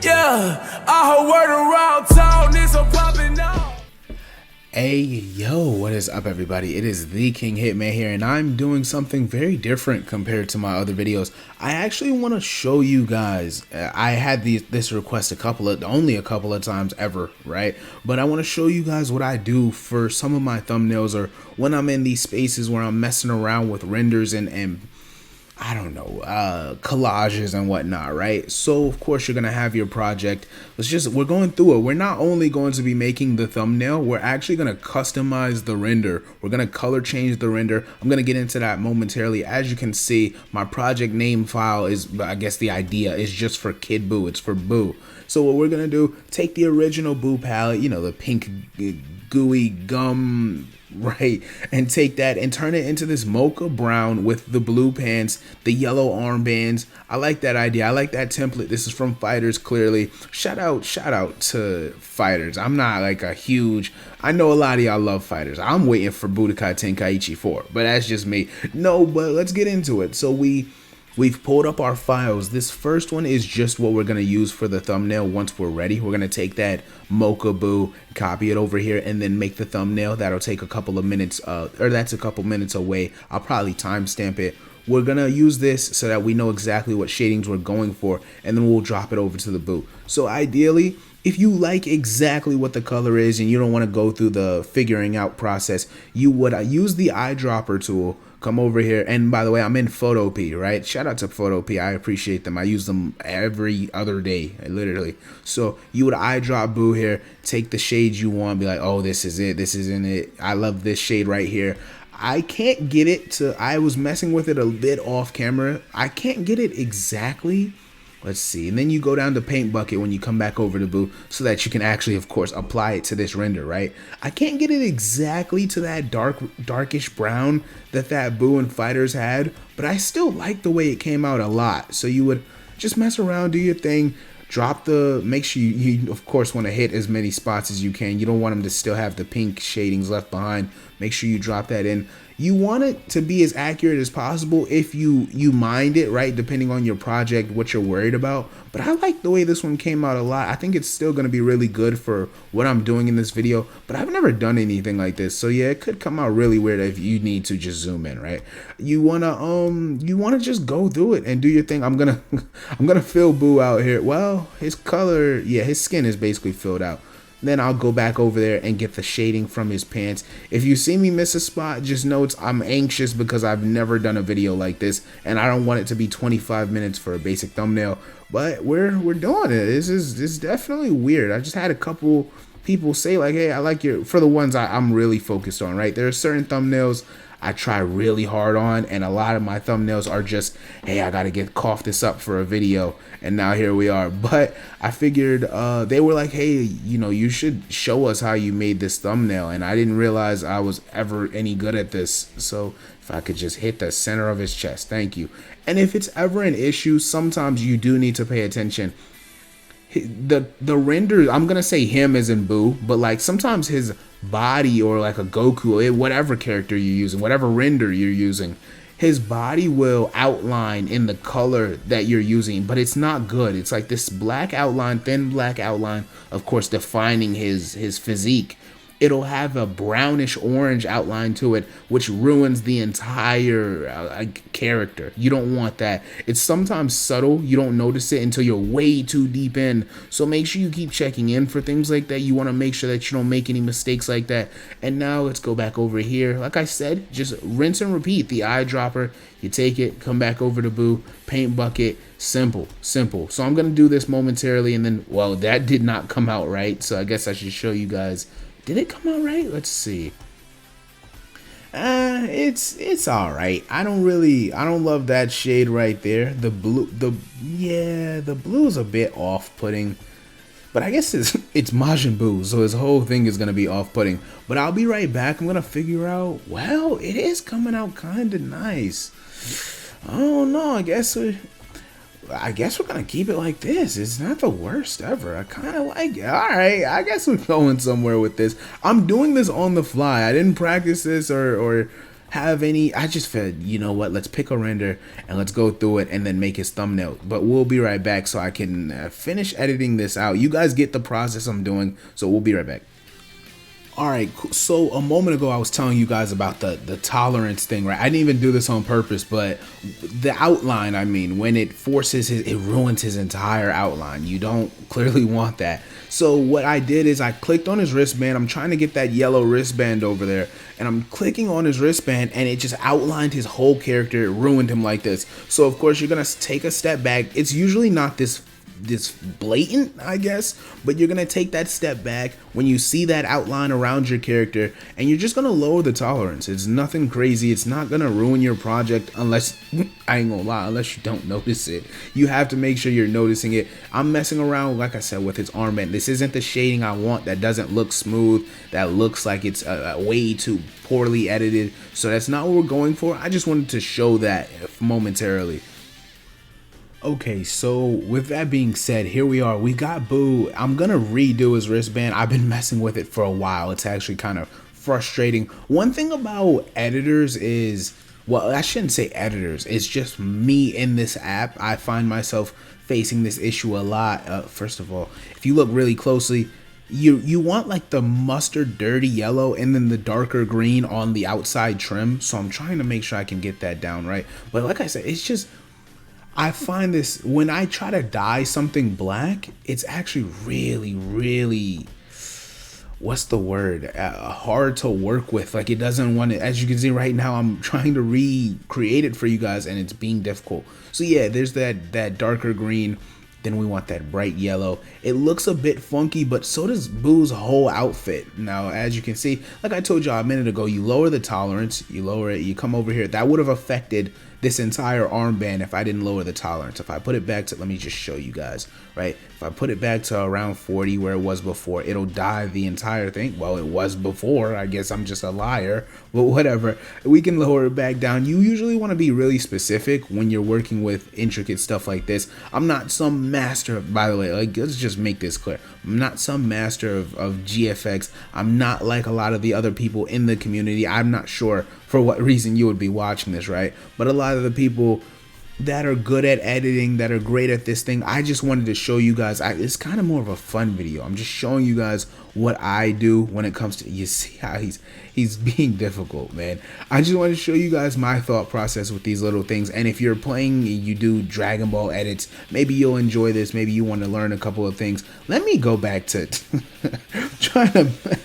Yeah, I heard word around town, it's a poppin' out. Hey yo, what is up everybody? It is the King Hitman here, and I'm doing something very different compared to my other videos. I actually want to show you guys, I had this request only a couple of times ever, right? But I want to show you guys what I do for some of my thumbnails, or when I'm in these spaces where I'm messing around with renders and I don't know, collages and whatnot, right? So of course you're gonna have your project. We're going through it. We're not only going to be making the thumbnail, we're actually gonna customize the render. We're gonna color change the render. I'm gonna get into that momentarily. As you can see, my project name file is, I guess the idea is just for Kid Boo. It's for Boo. So what we're gonna do, take the original Boo palette, you know, the pink gooey gum, right, and take that and turn it into this mocha brown with the blue pants, the yellow armbands. I like that idea. I like that template. This is from Fighters, clearly. Shout out to Fighters. I'm not like a huge, I know a lot of y'all love Fighters. I'm waiting for Budokai Tenkaichi 4, but that's just me. No, but let's get into it. So we've pulled up our files. This first one is just what we're going to use for the thumbnail. Once we're ready, we're going to take that Mocha Boo, copy it over here, and then make the thumbnail. That'll take a couple of minutes, or that's a couple minutes away. I'll probably timestamp it. We're going to use this so that we know exactly what shadings we're going for, and then we'll drop it over to the Boo. So ideally, if you like exactly what the color is and you don't want to go through the figuring out process, you would use the eyedropper tool. Come over here, and by the way, I'm in Photopea, right? Shout out to Photopea. I appreciate them. I use them every other day, literally. So you would eyedrop Boo here, take the shades you want, be like, oh, this is it, this isn't it. I love this shade right here. I can't get it to, I was messing with it a bit off camera. I can't get it exactly. Let's see, and then you go down to paint bucket when you come back over to Boo so that you can actually, of course, apply it to this render, right? I can't get it exactly to that darkish brown that Boo and Fighters had, but I still like the way it came out a lot. So you would just mess around, do your thing, make sure you of course want to hit as many spots as you can. You don't want them to still have the pink shadings left behind. Make sure you drop that in. You want it to be as accurate as possible if you mind it, right? Depending on your project, what you're worried about. But I like the way this one came out a lot. I think it's still going to be really good for what I'm doing in this video, but I've never done anything like this. So yeah, it could come out really weird if you need to just zoom in, right? You want to just go through it and do your thing. I'm going to fill Boo out here. Well, his color, yeah, his skin is basically filled out. Then I'll go back over there and get the shading from his pants. If you see me miss a spot, just know I'm anxious because I've never done a video like this, and I don't want it to be 25 minutes for a basic thumbnail. But we're doing it. This is definitely weird. I just had a couple people say like, hey, I like for the ones I'm really focused on, right? There are certain thumbnails I try really hard on, and a lot of my thumbnails are just, hey, I gotta cough this up for a video, and now here we are. But I figured they were like, hey, you know, you should show us how you made this thumbnail, and I didn't realize I was ever any good at this. So if I could just hit the center of his chest, thank you. And if it's ever an issue, sometimes you do need to pay attention. The render, I'm gonna say him as in Boo, but like sometimes his body, or like a Goku, whatever character you're using, whatever render you're using, his body will outline in the color that you're using, but it's not good. It's like this black outline, thin black outline, of course, defining his physique. It'll have a brownish orange outline to it, which ruins the entire character. You don't want that. It's sometimes subtle. You don't notice it until you're way too deep in. So make sure you keep checking in for things like that. You want to make sure that you don't make any mistakes like that. And now let's go back over here. Like I said, just rinse and repeat the eyedropper. You take it, come back over to Boo, paint bucket. Simple. So I'm going to do this momentarily, and then, well, that did not come out right. So I guess I should show you guys. Did it come out right? Let's see. It's all right. I don't love that shade right there. The blue is a bit off-putting. But I guess it's Majin Buu, so his whole thing is gonna be off-putting. But I'll be right back. I'm gonna figure out. Well, it is coming out kind of nice. I don't know. I guess we're gonna keep it like this. It's not the worst ever. I kind of like it. All right, I guess we're going somewhere with this. I'm doing this on the fly. I didn't practice this or have any. I just figured, you know what, let's pick a render and let's go through it and then make his thumbnail. But we'll be right back so I can finish editing this out. You guys get the process I'm doing, so we'll be right back. Alright, so a moment ago I was telling you guys about the tolerance thing, right? I didn't even do this on purpose, but the outline, I mean, when it forces it ruins his entire outline. You don't clearly want that. So what I did is I clicked on his wristband. I'm trying to get that yellow wristband over there, and I'm clicking on his wristband, and it just outlined his whole character. It ruined him like this. So of course you're gonna take a step back. It's usually not this blatant, I guess, but you're gonna take that step back when you see that outline around your character, and you're just gonna lower the tolerance. It's nothing crazy. It's not gonna ruin your project unless, I ain't gonna lie, unless you don't notice it. You have to make sure you're noticing it. I'm messing around, like I said, with his armband. This isn't the shading I want. That doesn't look smooth. That looks like it's way too poorly edited. So that's not what we're going for. I just wanted to show that momentarily. Okay, so with that being said, here we are. We got Boo. I'm gonna redo his wristband. I've been messing with it for a while. It's actually kind of frustrating. One thing about editors is, well, I shouldn't say editors. It's just me in this app. I find myself facing this issue a lot. First of all, if you look really closely, you want like the mustard dirty yellow and then the darker green on the outside trim. So I'm trying to make sure I can get that down right. But like I said, it's just, I find this when I try to dye something black, it's actually really, what's the word? Hard to work with. Like it doesn't want it. As you can see right now, I'm trying to recreate it for you guys and it's being difficult. So yeah, there's that darker green. Then we want that bright yellow. It looks a bit funky, but so does Boo's whole outfit. Now, as you can see, like I told y'all a minute ago, you lower the tolerance, you lower it, you come over here. That would have affected this entire armband if I didn't lower the tolerance. If I put it back to, let me just show you guys, right? If I put it back to around 40 where it was before, it'll dye the entire thing. Well, it was before. I guess I'm just a liar, but whatever. We can lower it back down. You usually want to be really specific when you're working with intricate stuff like this. I'm not some master of, by the way, like, let's just make this clear. I'm not some master of GFX. I'm not like a lot of the other people in the community. I'm not sure for what reason you would be watching this, right? But a lot of the people that are good at editing, that are great at this thing, I just wanted to show you guys. It's kind of more of a fun video. I'm just showing you guys what I do when it comes to, you see how he's being difficult, man. I just want to show you guys my thought process with these little things. And if you're playing, you do Dragon Ball edits, maybe you'll enjoy this. Maybe you want to learn a couple of things. Let me go back to trying to,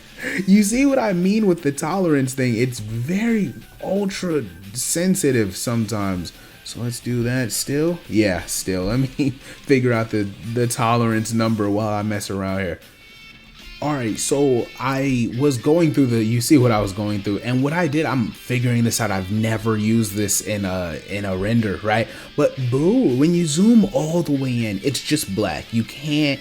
you see what I mean with the tolerance thing? It's very ultra sensitive sometimes. So let's do that still. Yeah, still. Let me figure out the tolerance number while I mess around here. Alright, so I was going through you see what I was going through, and what I did, I'm figuring this out. I've never used this in a render, right? But Boo, when you zoom all the way in, it's just black. You can't,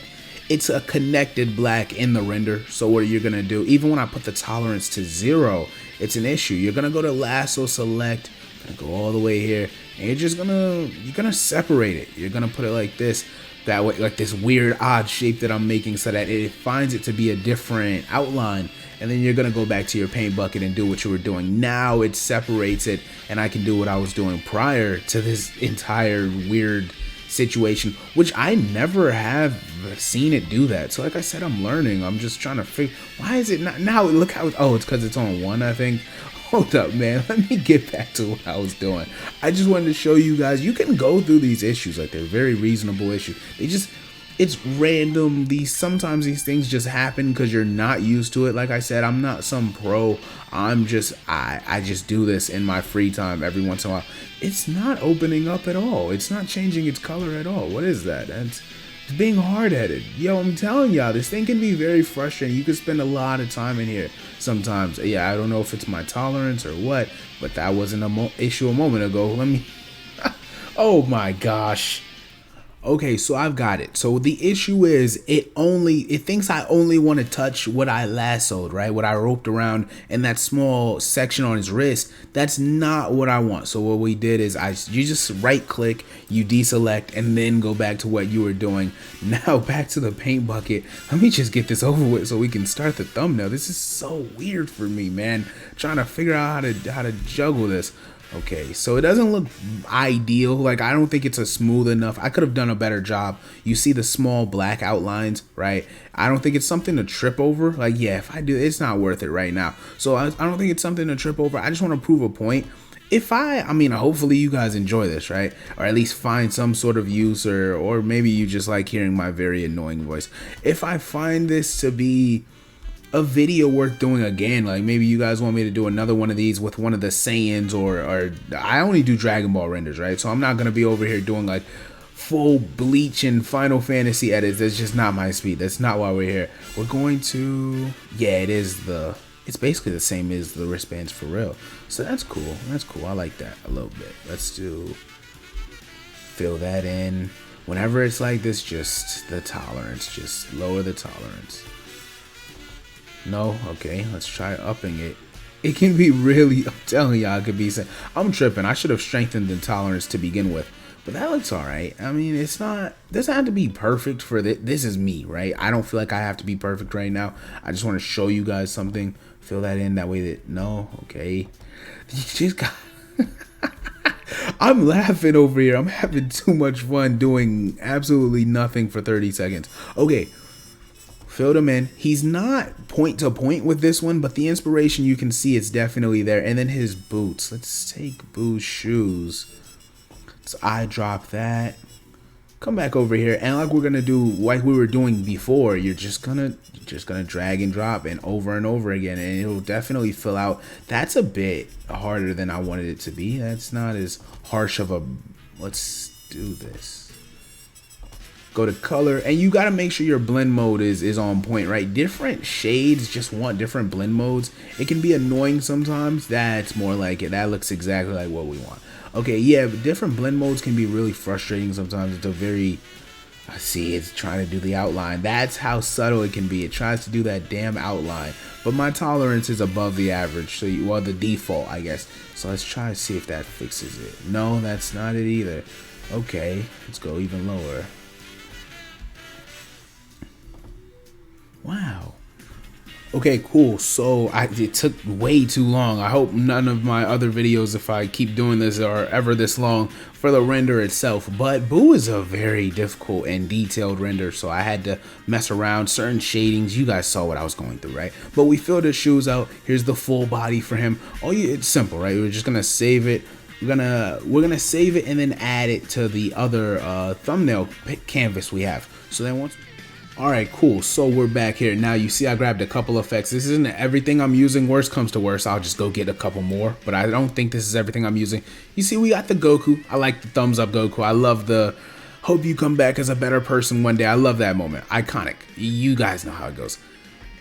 it's a connected black in the render. So what you're gonna do, even when I put the tolerance to 0, it's an issue. You're gonna go to lasso select, gonna go all the way here, and you're gonna separate it. You're gonna put it like this, that way, like this weird odd shape that I'm making, so that it finds it to be a different outline. And then you're gonna go back to your paint bucket and do what you were doing. Now it separates it, and I can do what I was doing prior to this entire weird situation, which I never have seen it do that. So like I said, I'm learning. I'm just trying to figure, why is it not now? Look how, oh, it's because it's on 1, I think. Hold up, man. Let me get back to what I was doing. I just wanted to show you guys, you can go through these issues. Like, they're very reasonable issues. It's random. Sometimes these things just happen because you're not used to it. Like I said, I'm not some pro. I just do this in my free time every once in a while. It's not opening up at all. It's not changing its color at all. What is that? It's being hard-headed. Yo, I'm telling y'all, this thing can be very frustrating. You can spend a lot of time in here sometimes. Yeah, I don't know if it's my tolerance or what, but that wasn't an issue a moment ago. Let me, oh my gosh. Okay, so I've got it. So the issue is it thinks I only want to touch what I lassoed, right? What I roped around in that small section on his wrist. That's not what I want. So what we did is you just right click, you deselect, and then go back to what you were doing. Now back to the paint bucket. Let me just get this over with so we can start the thumbnail. This is so weird for me, man. Trying to figure out how to juggle this. Okay, so it doesn't look ideal. Like, I don't think it's a smooth enough. I could have done a better job. You see the small black outlines, right? I don't think it's something to trip over. Like, yeah, if I do, it's not worth it right now. So I don't think it's something to trip over. I just want to prove a point. I mean, hopefully you guys enjoy this, right? Or at least find some sort of use, or maybe you just like hearing my very annoying voice. If I find this to be a video worth doing again, like maybe you guys want me to do another one of these with one of the Saiyans, or I only do Dragon Ball renders, right? So I'm not gonna be over here doing like full Bleach and Final Fantasy edits. That's just not my speed. That's not why we're here. We're going to, yeah, it's basically the same as the wristbands for real. So that's cool. That's cool. I like that a little bit. Let's fill that in. Whenever it's like this, just the tolerance, just lower the tolerance. No, okay, let's try upping it. It can be really, I'm telling y'all, it could be, I'm tripping. I should have strengthened the tolerance to begin with, but that looks all right. I mean, it doesn't have to be perfect for this. This is me, right? I don't feel like I have to be perfect right now. I just want to show you guys something. Fill that in that way that, no, okay. You just got, I'm laughing over here. I'm having too much fun doing absolutely nothing for 30 seconds. Okay. Filled him in. He's not point to point with this one, but the inspiration, you can see it's definitely there. And then his boots. Let's take Boo's shoes. So I drop that. Come back over here, and like we're gonna do, like we were doing before, you're just gonna drag and drop and over again, and it'll definitely fill out. That's a bit harder than I wanted it to be. That's not as harsh of a. Let's do this. Go to color, and you got to make sure your blend mode is on point, right? Different shades just want different blend modes. It can be annoying sometimes. That's more like it. That looks exactly like what we want. Okay, yeah, but different blend modes can be really frustrating sometimes. It's a very, I see it's trying to do the outline. That's how subtle it can be. It tries to do that damn outline, but my tolerance is above the average, so well, the default, I guess. So let's try to see if that fixes it. No, that's not it either. Okay, let's go even lower. Wow. Okay, cool. So it took way too long. I hope none of my other videos, if I keep doing this, are ever this long for the render itself. But Boo is a very difficult and detailed render, so I had to mess around. Certain shadings, you guys saw what I was going through, right? But we filled his shoes out. Here's the full body for him. It's simple, right? We're just gonna save it. We're gonna save it and then add it to the other thumbnail canvas we have. So then once. Alright, cool. So we're back here. Now you see I grabbed a couple effects. This isn't everything I'm using. Worst comes to worst, I'll just go get a couple more. But I don't think this is everything I'm using. You see we got the Goku. I like the thumbs up Goku. I love the hope you come back as a better person one day. I love that moment. Iconic. You guys know how it goes.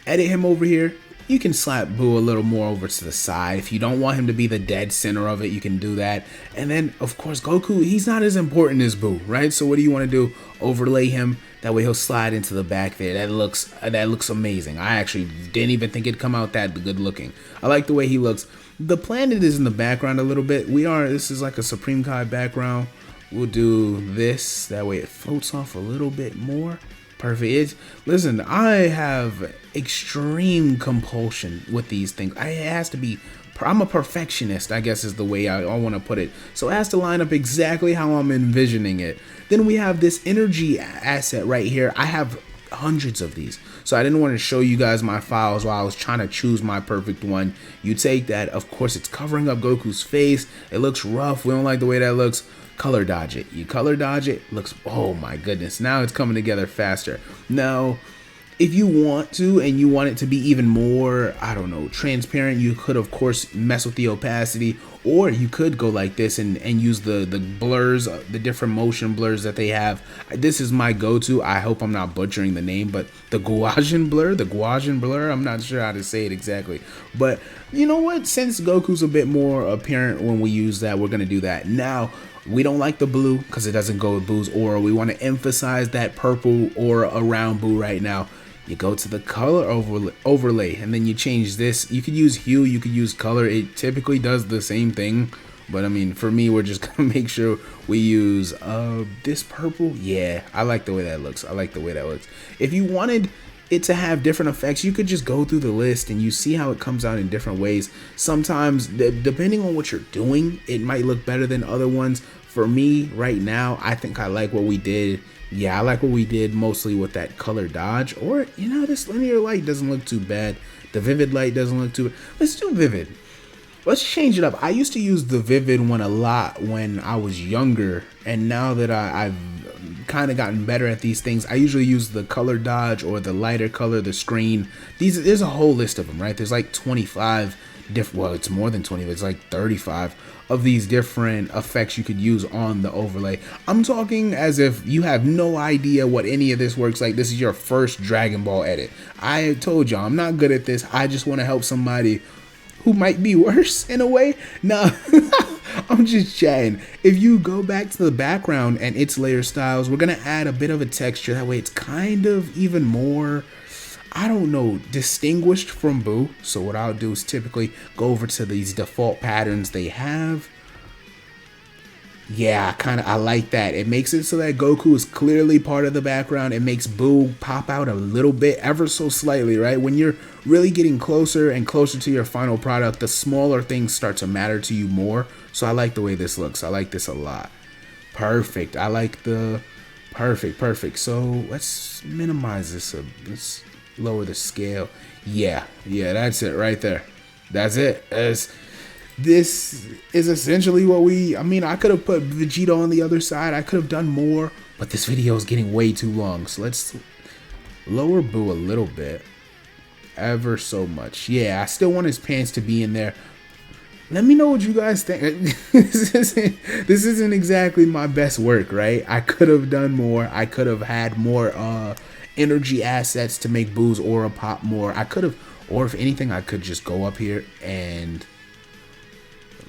Edit him over here. You can slap Boo a little more over to the side. If you don't want him to be the dead center of it, you can do that. And then, of course, Goku, he's not as important as Boo, right? So what do you want to do? Overlay him. That way he'll slide into the back there. That looks amazing. I actually didn't even think it'd come out that good looking. I like the way he looks. The planet is in the background a little bit. This is like a Supreme Kai background. We'll do this. That way it floats off a little bit more. Perfect. Listen, I have extreme compulsion with these things. It has to be, I'm a perfectionist, I guess is the way I want to put it. So it has to line up exactly how I'm envisioning it. Then we have this energy asset right here. I have hundreds of these. So I didn't want to show you guys my files while I was trying to choose my perfect one. You take that, of course, it's covering up Goku's face. It looks rough. We don't like the way that looks. Color dodge it. You color dodge it. Looks, oh my goodness. Now it's coming together faster. Now, if you want to and you want it to be even more, I don't know, transparent, you could of course mess with the opacity, or you could go like this and use the blurs, the different motion blurs that they have. This is my go-to. I hope I'm not butchering the name, but the Gaussian blur, I'm not sure how to say it exactly. But you know what? Since Goku's a bit more apparent when we use that, we're going to do that. Now, We don't like the blue because it doesn't go with Boo's aura. We want to emphasize that purple aura around Boo right now. You go to the color overlay, and then you change this. You could use hue, you could use color. It typically does the same thing, but I mean, for me, we're just gonna make sure we use this purple. Yeah, I like the way that looks. I like the way that looks. If you wanted it to have different effects, you could just go through the list and you see how it comes out in different ways. Sometimes, depending on what you're doing, it might look better than other ones. For me, right now, I think I like what we did. Yeah, I like what we did mostly with that color dodge. Or, you know, this linear light doesn't look too bad. The vivid light doesn't look too bad. Let's do vivid. Let's change it up. I used to use the vivid one a lot when I was younger. And now that I've kind of gotten better at these things, I usually use the color dodge or the lighter color, the screen. There's a whole list of them, right? There's like 25 different, well, it's more than 20, it's like 35 of these different effects you could use on the overlay. I'm talking as if you have no idea what any of this works like. This is your first Dragon Ball edit. I told y'all I'm not good at this. I just want to help somebody who might be worse in a way. No, I'm just chatting. If you go back to the background and its layer styles, we're gonna add a bit of a texture. That way it's kind of even more, I don't know, distinguished from Boo. So what I'll do is typically go over to these default patterns they have. Yeah, I like that. It makes it so that Goku is clearly part of the background. It makes Boo pop out a little bit, ever so slightly, right? When you're really getting closer and closer to your final product, the smaller things start to matter to you more. So I like the way this looks. I like this a lot. Perfect. I like the perfect. So let's minimize this. Let's lower the scale. Yeah, that's it right there. That's it. This is essentially what I could have put Vegeta on the other side. I could have done more, but this video is getting way too long. So let's lower Boo a little bit. Ever so much. Yeah, I still want his pants to be in there. Let me know what you guys think. This isn't exactly my best work, right? I could have done more. I could have had more energy assets to make Boo's aura pop more. I could have, or if anything, I could just go up here and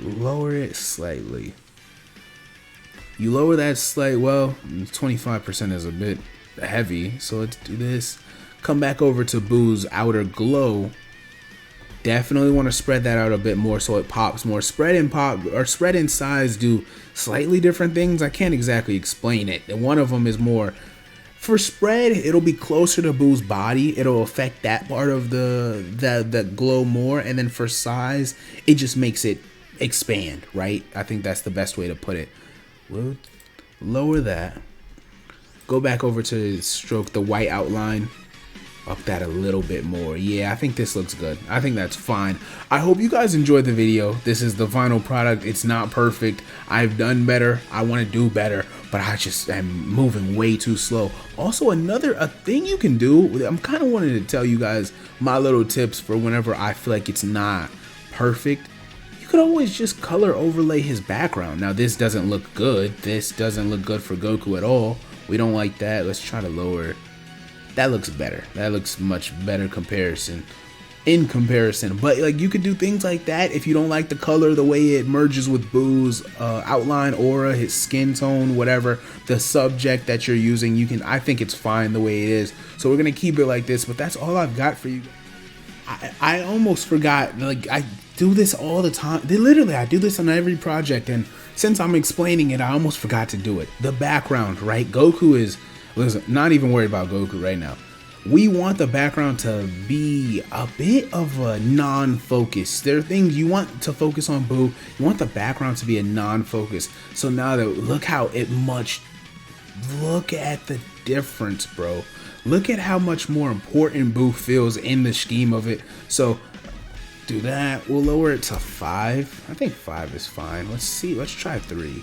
lower it slightly. You lower that slight, well, 25% is a bit heavy, so let's do this. Come back over to Boo's outer glow. Definitely want to spread that out a bit more so it pops more. Spread and pop, or spread and size do slightly different things. I can't exactly explain it. And one of them is more, for spread, it'll be closer to Boo's body. It'll affect that part of the glow more. And then for size, it just makes it expand, right? I think that's the best way to put it. We'll lower that. Go back over to stroke the white outline. Up that a little bit more. Yeah, I think this looks good. I think that's fine. I hope you guys enjoyed the video. This is the final product. It's not perfect. I've done better. I want to do better, but I just am moving way too slow. Also, a thing you can do, I'm kind of wanting to tell you guys my little tips for whenever I feel like it's not perfect. You could always just color overlay his background. Now, this doesn't look good. This doesn't look good for Goku at all. We don't like that. Let's try to lower it. That looks better. That looks much better in comparison. But like, you could do things like that if you don't like the color, the way it merges with Boo's outline, aura, his skin tone, whatever the subject that you're using. I think it's fine the way it is. So we're gonna keep it like this. But that's all I've got for you. I almost forgot. Like, I do this all the time. Literally, I do this on every project, and since I'm explaining it, I almost forgot to do it. The background, right? Goku is. Listen, not even worried about Goku right now. We want the background to be a bit of a non-focus. There are things you want to focus on Boo. You want the background to be a non-focus. So now that, look at the difference, bro. Look at how much more important Boo feels in the scheme of it. So do that. We'll lower it to 5. I think 5 is fine. Let's see. Let's try 3.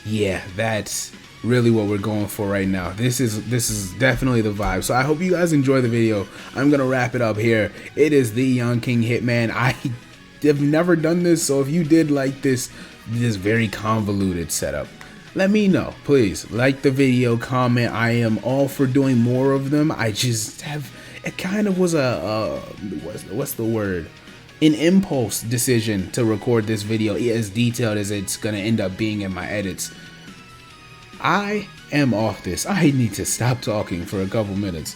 Yeah, that's really what we're going for right now. This is definitely the vibe. So I hope you guys enjoy the video. I'm gonna wrap it up here. It is the Young King Hitman. I have never done this, so if you did like this very convoluted setup, let me know. Please like the video, comment. I am all for doing more of them. I just have, it kind of was what's the word? an impulse decision to record this video as detailed as it's gonna end up being in my edits. I am off this. I need to stop talking for a couple minutes.